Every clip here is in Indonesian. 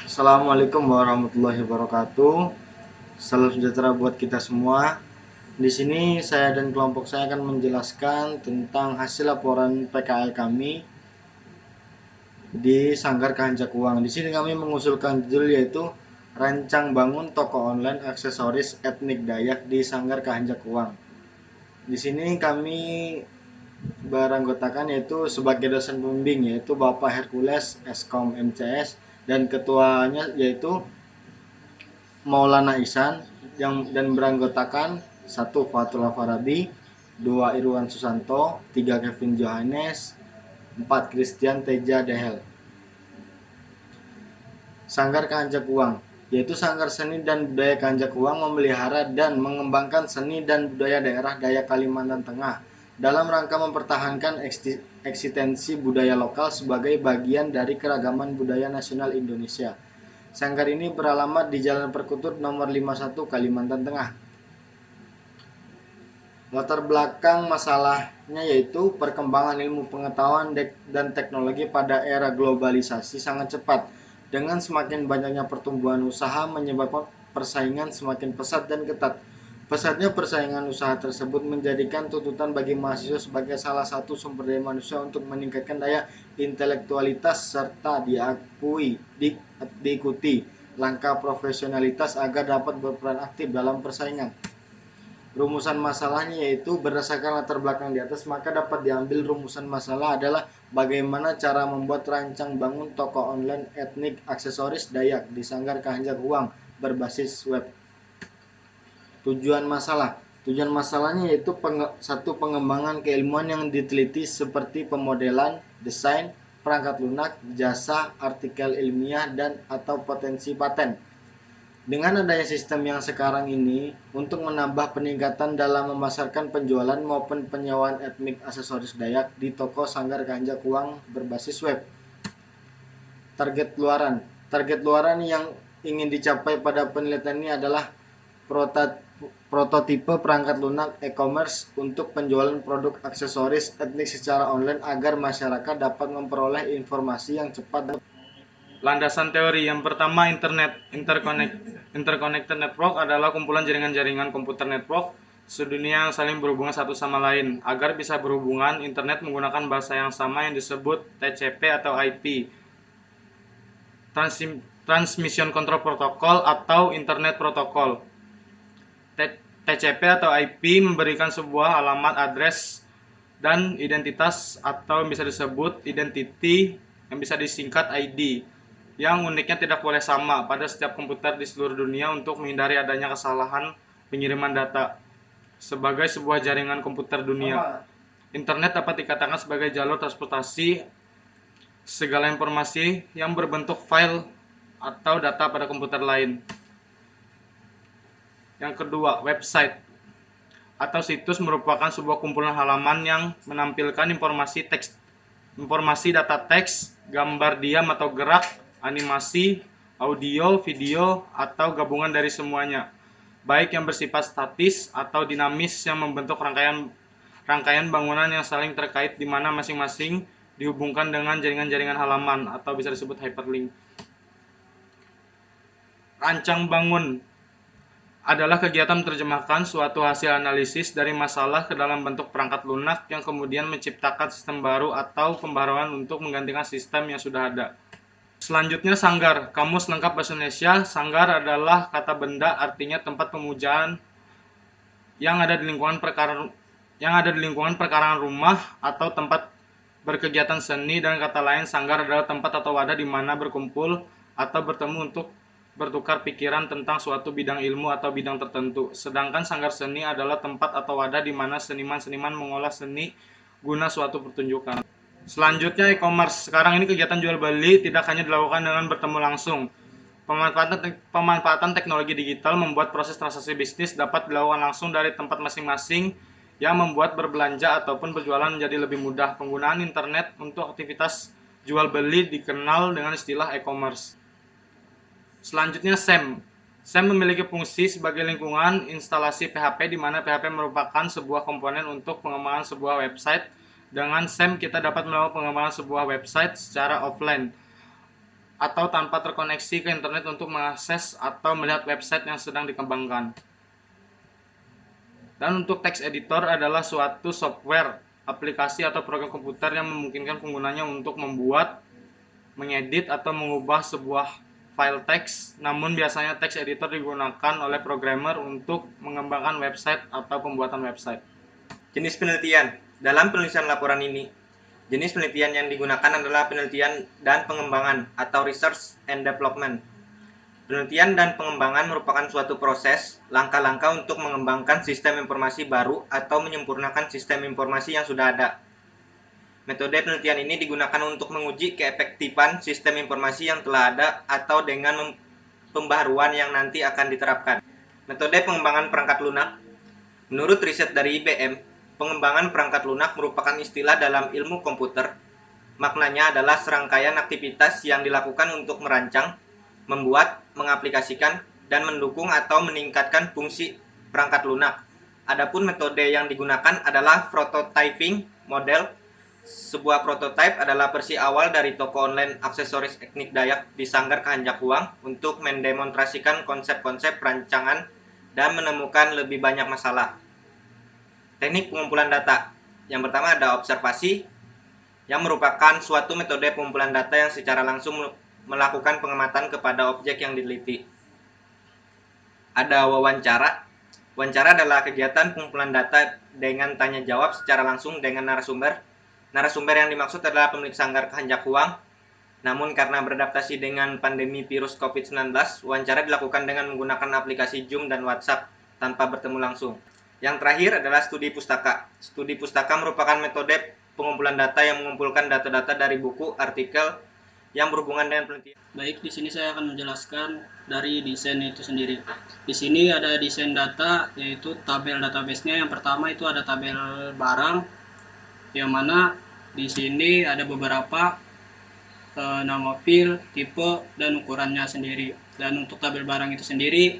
Assalamualaikum warahmatullahi wabarakatuh. Salam sejahtera buat kita semua. Di sini saya dan kelompok saya akan menjelaskan tentang hasil laporan PKL kami di Sanggar Kahancak Uang. Di sini kami mengusulkan judul yaitu Rancang Bangun Toko Online Aksesoris Etnik Dayak di Sanggar Kahancak Uang. Di sini kami beranggotakan yaitu sebagai dosen pembimbing yaitu Bapak Hercules Eskom MCS dan ketuanya yaitu Maulana Ihsan dan beranggotakan satu Fatullah Farabi, dua Irwan Susanto, tiga Kevin Johannes, empat Christian Teja Dehel. Sanggar Kahancak Uang yaitu Sanggar Seni dan Budaya Kahancak Uang memelihara dan mengembangkan seni dan budaya daerah Dayak Kalimantan Tengah dalam rangka mempertahankan eksistensi budaya lokal sebagai bagian dari keragaman budaya nasional Indonesia. Sanggar ini beralamat di Jalan Perkutut nomor 51 Kalimantan Tengah. Latar belakang masalahnya yaitu perkembangan ilmu pengetahuan dan teknologi pada era globalisasi sangat cepat. Dengan semakin banyaknya pertumbuhan usaha menyebabkan persaingan semakin pesat dan ketat. Pesatnya persaingan usaha tersebut menjadikan tuntutan bagi mahasiswa sebagai salah satu sumber daya manusia untuk meningkatkan daya intelektualitas serta diikuti langkah profesionalitas agar dapat berperan aktif dalam persaingan. Rumusan masalahnya yaitu berdasarkan latar belakang di atas, maka dapat diambil rumusan masalah adalah bagaimana cara membuat rancang bangun toko online etnik aksesoris Dayak di Sanggar Kahancak Uang berbasis web. Tujuan masalahnya yaitu satu pengembangan keilmuan yang diteliti seperti pemodelan, desain, perangkat lunak, jasa, artikel ilmiah dan atau potensi paten. Dengan adanya sistem yang sekarang ini, untuk menambah peningkatan dalam memasarkan penjualan maupun penyewaan etnik aksesoris Dayak di toko Sanggar Kahancak Uang berbasis web. Target luaran yang ingin dicapai pada penelitian ini adalah prototipe perangkat lunak e-commerce untuk penjualan produk aksesoris etnik secara online agar masyarakat dapat memperoleh informasi yang cepat dan Landasan teori yang pertama, interconnected network adalah kumpulan jaringan-jaringan komputer network sedunia yang saling berhubungan satu sama lain. Agar bisa berhubungan, internet menggunakan bahasa yang sama yang disebut TCP atau IP, Transmission Control Protocol atau Internet Protocol. TCP atau IP memberikan sebuah alamat address dan identitas atau bisa disebut identity yang bisa disingkat ID, yang uniknya tidak boleh sama pada setiap komputer di seluruh dunia untuk menghindari adanya kesalahan pengiriman data. Sebagai sebuah jaringan komputer dunia, internet dapat dikatakan sebagai jalur transportasi segala informasi yang berbentuk file atau data pada komputer lain. Yang kedua, website atau situs merupakan sebuah kumpulan halaman yang menampilkan informasi data teks, gambar diam atau gerak, animasi, audio, video, atau gabungan dari semuanya, baik yang bersifat statis atau dinamis yang membentuk rangkaian bangunan yang saling terkait di mana masing-masing dihubungkan dengan jaringan-jaringan halaman atau bisa disebut hyperlink. Rancang bangun adalah kegiatan menerjemahkan suatu hasil analisis dari masalah ke dalam bentuk perangkat lunak yang kemudian menciptakan sistem baru atau pembaharuan untuk menggantikan sistem yang sudah ada. Selanjutnya, sanggar. Kamus lengkap bahasa Indonesia. Sanggar adalah kata benda, artinya tempat pemujaan yang ada di lingkungan perkarangan rumah atau tempat berkegiatan seni. Dan kata lain, sanggar adalah tempat atau wadah di mana berkumpul atau bertemu untuk bertukar pikiran tentang suatu bidang ilmu atau bidang tertentu. Sedangkan sanggar seni adalah tempat atau wadah di mana seniman-seniman mengolah seni guna suatu pertunjukan. Selanjutnya, e-commerce. Sekarang ini kegiatan jual beli tidak hanya dilakukan dengan bertemu langsung. Pemanfaatan teknologi digital membuat proses transaksi bisnis dapat dilakukan langsung dari tempat masing-masing, yang membuat berbelanja ataupun berjualan menjadi lebih mudah. Penggunaan internet untuk aktivitas jual beli dikenal dengan istilah e-commerce. Selanjutnya, SEM. SEM memiliki fungsi sebagai lingkungan instalasi PHP, di mana PHP merupakan sebuah komponen untuk pengembangan sebuah website. Dengan SEM kita dapat melakukan pengembangan sebuah website secara offline. atau tanpa terkoneksi ke internet untuk mengakses atau melihat website yang sedang dikembangkan. Dan untuk text editor adalah suatu software, aplikasi atau program komputer yang memungkinkan penggunanya untuk membuat, mengedit atau mengubah sebuah file teks. Namun biasanya text editor digunakan oleh programmer untuk mengembangkan website atau pembuatan website. Jenis penelitian. Dalam penulisan laporan ini, jenis penelitian yang digunakan adalah penelitian dan pengembangan atau research and development. Penelitian dan pengembangan merupakan suatu proses, langkah-langkah untuk mengembangkan sistem informasi baru atau menyempurnakan sistem informasi yang sudah ada. Metode penelitian ini digunakan untuk menguji keefektifan sistem informasi yang telah ada atau dengan pembaharuan yang nanti akan diterapkan. Metode pengembangan perangkat lunak. Menurut riset dari IBM, pengembangan perangkat lunak merupakan istilah dalam ilmu komputer. Maknanya adalah serangkaian aktivitas yang dilakukan untuk merancang, membuat, mengaplikasikan, dan mendukung atau meningkatkan fungsi perangkat lunak. Adapun metode yang digunakan adalah prototyping model. Sebuah prototype adalah versi awal dari toko online aksesoris etnik Dayak di Sanggar Kehanjak Huang untuk mendemonstrasikan konsep-konsep perancangan dan menemukan lebih banyak masalah. Teknik pengumpulan data. Yang pertama ada observasi, yang merupakan suatu metode pengumpulan data yang secara langsung melakukan pengamatan kepada objek yang diteliti. Ada wawancara. Wawancara adalah kegiatan pengumpulan data dengan tanya jawab secara langsung dengan narasumber. Narasumber yang dimaksud adalah pemilik Sanggar Kehanjak Huang. Namun karena beradaptasi dengan pandemi virus COVID-19, wawancara dilakukan dengan menggunakan aplikasi Zoom dan WhatsApp tanpa bertemu langsung. Yang terakhir adalah studi pustaka. Studi pustaka merupakan metode pengumpulan data yang mengumpulkan data-data dari buku, artikel yang berhubungan dengan penelitian. Baik, di sini saya akan menjelaskan dari desain itu sendiri. Di sini ada desain data, yaitu tabel database-nya. Yang pertama itu ada tabel barang, yang mana di sini ada beberapa nama file, tipe, dan ukurannya sendiri. Dan untuk tabel barang itu sendiri,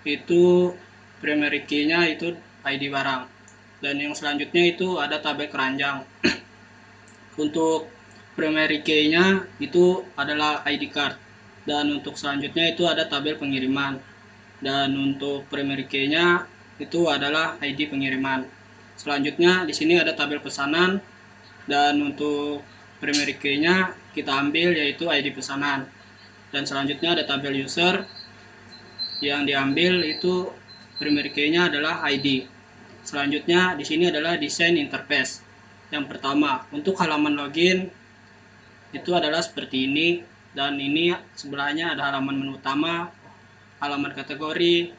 itu primary key-nya itu ID barang. Dan yang selanjutnya itu ada tabel keranjang. Untuk primary key-nya itu adalah ID card. Dan untuk selanjutnya itu ada tabel pengiriman. Dan untuk primary key-nya itu adalah ID pengiriman. Selanjutnya di sini ada tabel pesanan, dan untuk primary key-nya kita ambil yaitu ID pesanan. Dan selanjutnya ada tabel user, yang diambil itu primary key-nya adalah ID. Selanjutnya di sini adalah desain interface. Yang pertama, untuk halaman login itu adalah seperti ini, dan ini sebelahnya ada halaman menu utama, halaman kategori,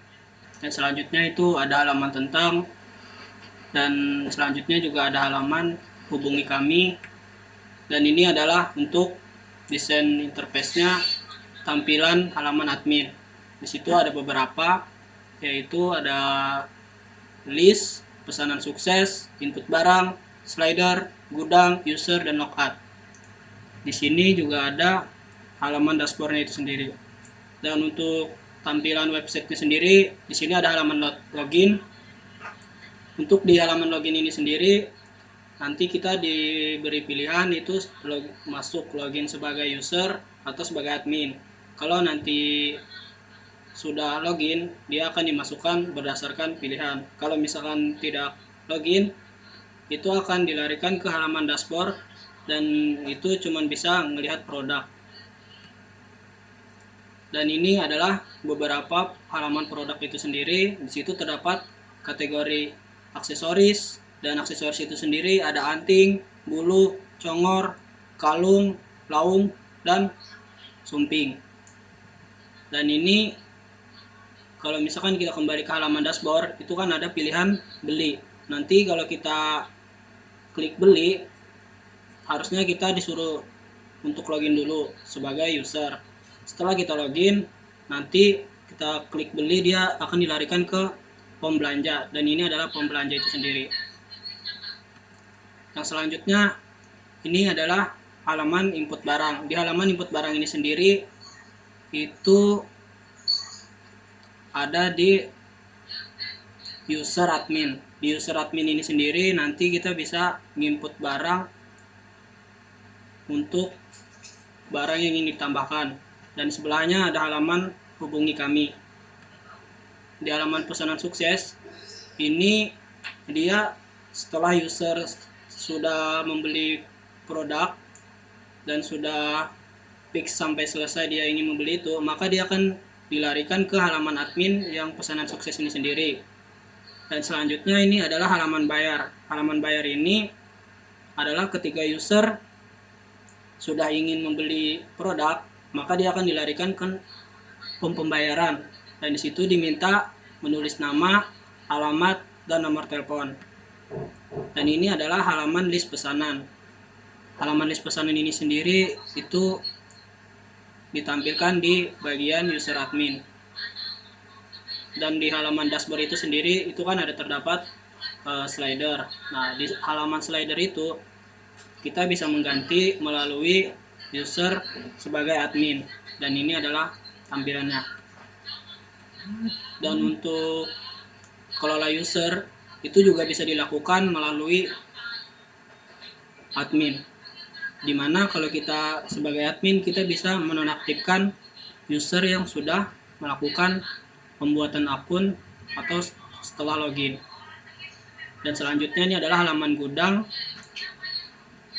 dan selanjutnya itu ada halaman tentang, dan selanjutnya juga ada halaman hubungi kami. Dan ini adalah untuk desain interface-nya, tampilan halaman admin. Di situ ada beberapa, yaitu ada list, pesanan sukses, input barang, slider, gudang, user, dan logout. Di sini juga ada halaman dashboard-nya itu sendiri. Dan untuk tampilan website-nya sendiri, di sini ada halaman login. Untuk di halaman login ini sendiri, nanti kita diberi pilihan itu masuk login sebagai user atau sebagai admin. Kalau nanti sudah login, dia akan dimasukkan berdasarkan pilihan. Kalau misalkan tidak login, itu akan dilarikan ke halaman dashboard, dan itu cuma bisa melihat produk. Dan ini adalah beberapa halaman produk itu sendiri. Di situ terdapat kategori aksesoris, dan aksesoris itu sendiri ada anting, bulu, congor, kalung, laung, dan sumping. Dan ini kalau misalkan kita kembali ke halaman dashboard, itu kan ada pilihan beli. Nanti kalau kita klik beli, harusnya kita disuruh untuk login dulu sebagai user. Setelah kita login, nanti kita klik beli, dia akan dilarikan ke pom belanja, dan ini adalah pom belanja itu sendiri. Yang selanjutnya ini adalah halaman input barang. Di halaman input barang ini sendiri itu ada di user admin. Di user admin ini sendiri nanti kita bisa input barang untuk barang yang ingin ditambahkan. Dan sebelahnya ada halaman hubungi kami. Di halaman pesanan sukses ini dia setelah user sudah membeli produk dan sudah fix sampai selesai dia ingin membeli itu, maka dia akan dilarikan ke halaman admin yang pesanan sukses ini sendiri. Dan selanjutnya ini adalah halaman bayar. Halaman bayar ini adalah ketika user sudah ingin membeli produk, maka dia akan dilarikan ke pembayaran. Dan di situ diminta menulis nama, alamat, dan nomor telepon. Dan ini adalah halaman list pesanan. Halaman list pesanan ini sendiri itu ditampilkan di bagian user admin. Dan di halaman dashboard itu sendiri itu kan ada terdapat slider. Nah, di halaman slider itu kita bisa mengganti melalui user sebagai admin, dan ini adalah tampilannya. Dan untuk kelola user itu juga bisa dilakukan melalui admin, dimana kalau kita sebagai admin kita bisa menonaktifkan user yang sudah melakukan pembuatan akun atau setelah login. Dan selanjutnya ini adalah halaman gudang.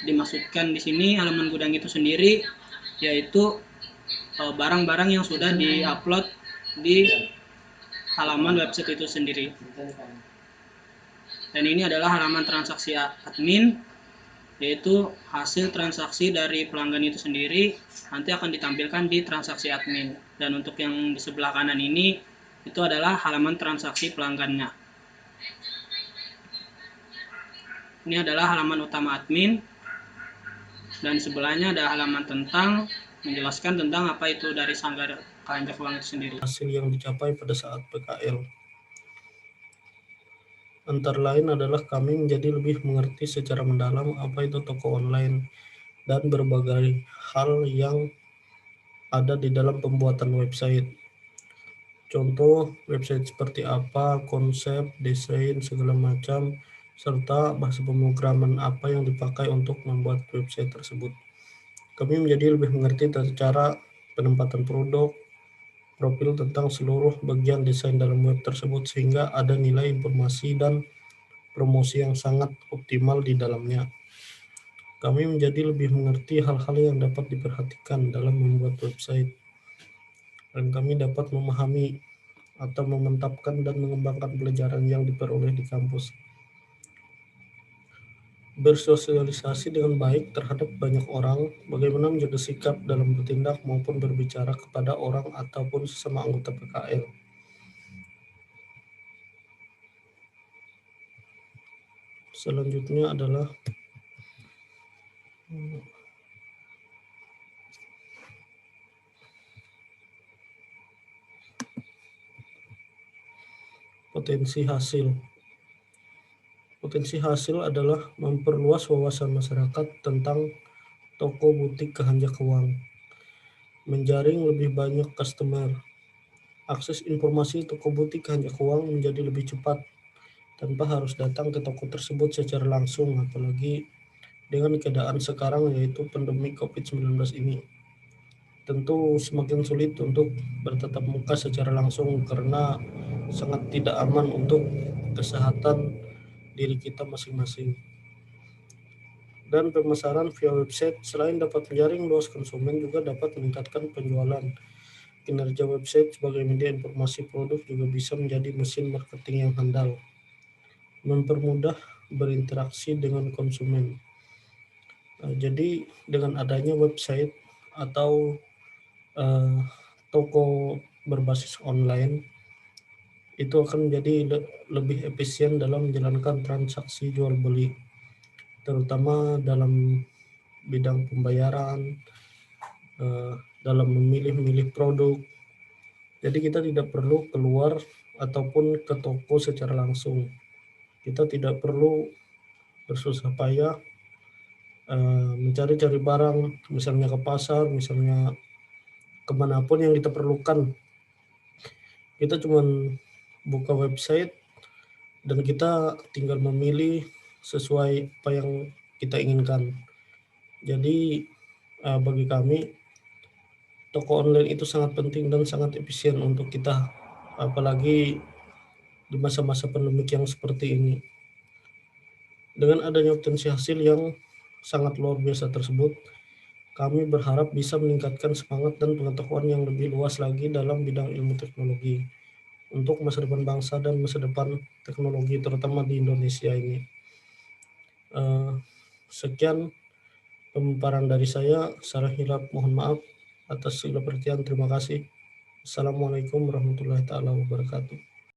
Dimaksudkan di sini halaman gudang itu sendiri yaitu barang-barang yang sudah diupload di halaman website itu sendiri. Dan ini adalah halaman transaksi admin, yaitu hasil transaksi dari pelanggan itu sendiri nanti akan ditampilkan di transaksi admin. Dan untuk yang di sebelah kanan ini itu adalah halaman transaksi pelanggannya. Ini adalah halaman utama admin, dan sebelahnya ada halaman tentang menjelaskan tentang apa itu dari Sanggar Keranjang Uang itu sendiri. Hasil yang dicapai pada saat PKL. Antara lain adalah kami menjadi lebih mengerti secara mendalam apa itu toko online dan berbagai hal yang ada di dalam pembuatan website. Contoh website seperti apa, konsep, desain, segala macam, serta bahasa pemrograman apa yang dipakai untuk membuat website tersebut. Kami menjadi lebih mengerti tentang cara penempatan produk, profil tentang seluruh bagian desain dalam web tersebut sehingga ada nilai informasi dan promosi yang sangat optimal di dalamnya. Kami menjadi lebih mengerti hal-hal yang dapat diperhatikan dalam membuat website, dan kami dapat memahami atau memantapkan dan mengembangkan pelajaran yang diperoleh di kampus. Bersosialisasi dengan baik terhadap banyak orang, bagaimana menjaga sikap dalam bertindak maupun berbicara kepada orang ataupun sesama anggota PKL. Selanjutnya adalah potensi hasil. Potensi hasil adalah memperluas wawasan masyarakat tentang toko butik keranjang uang, menjaring lebih banyak customer, akses informasi toko butik keranjang uang menjadi lebih cepat tanpa harus datang ke toko tersebut secara langsung, apalagi dengan keadaan sekarang yaitu pandemi COVID-19 ini. Tentu semakin sulit untuk bertatap muka secara langsung karena sangat tidak aman untuk kesehatan diri kita masing-masing. Dan pemasaran via website selain dapat menjaring luas konsumen juga dapat meningkatkan penjualan. Kinerja website sebagai media informasi produk juga bisa menjadi mesin marketing yang handal, mempermudah berinteraksi dengan konsumen. Jadi dengan adanya website atau toko berbasis online itu akan menjadi lebih efisien dalam menjalankan transaksi jual beli, terutama dalam bidang pembayaran, dalam memilih produk. Jadi kita tidak perlu keluar ataupun ke toko secara langsung. Kita tidak perlu bersusah payah mencari-cari barang, misalnya ke pasar, misalnya kemanapun yang kita perlukan. Kita cuma buka website dan kita tinggal memilih sesuai apa yang kita inginkan. Jadi bagi kami toko online itu sangat penting dan sangat efisien untuk kita, apalagi di masa-masa pandemik yang seperti ini. Dengan adanya potensi hasil yang sangat luar biasa tersebut, kami berharap bisa meningkatkan semangat dan pengetahuan yang lebih luas lagi dalam bidang ilmu teknologi untuk masa depan bangsa dan masa depan teknologi terutama di Indonesia ini. Sekian pemaparan dari saya. Salah hilaf mohon maaf. Atas segala perhatian terima kasih. Assalamualaikum warahmatullahi taala wabarakatuh.